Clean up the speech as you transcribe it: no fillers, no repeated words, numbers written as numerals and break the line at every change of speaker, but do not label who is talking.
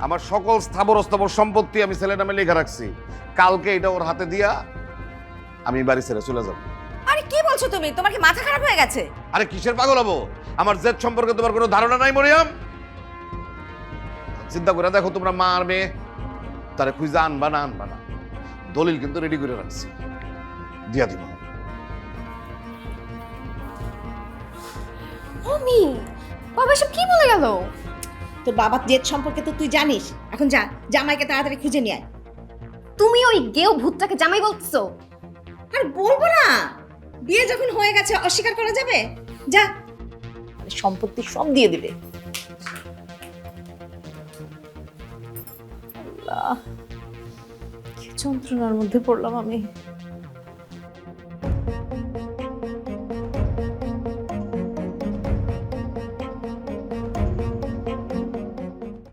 আমার সকল স্থাবর অস্থাবর সম্পত্তি আমি ছেলের নামে লেখা রাখছি। কালকে এটা ওর হাতে দিয়া আমি বাড়ি ছেড়ে চলে যাব।
আরে কি বলছো তুমি? তোমার কি মাথা খারাপ হয়ে গেছে?
আরে কিসের পাগল হবো? আমার জেদ সম্পর্কে তোমার কোনো ধারণা নাই মরিয়ম? চিন্তা করে দেখো, তোমরা মা আর মেয়ে, তারে খুঁজে আনবা না আনবা না, দলিল কিন্তু রেডি করে রাখছি, দিয়া দিব।
আমি বাবা সব কি বলে গেল?
তোর বাবার জেদ সম্পর্কে তো তুই জানিস। এখন যা, জামাইকে তাড়াতাড়ি খুঁজে নিয়ে আয়।
তুমি ওই গেও ভূতটাকে জামাই বলতেছো?
আর বলবো না, বিয়ে যখন হয়ে গেছে অস্বীকার করা যাবে? যা,
সম্পত্তি সব দিয়ে দিবে। আল্লাহ, কি যন্ত্রণার মধ্যে পড়লাম আমি।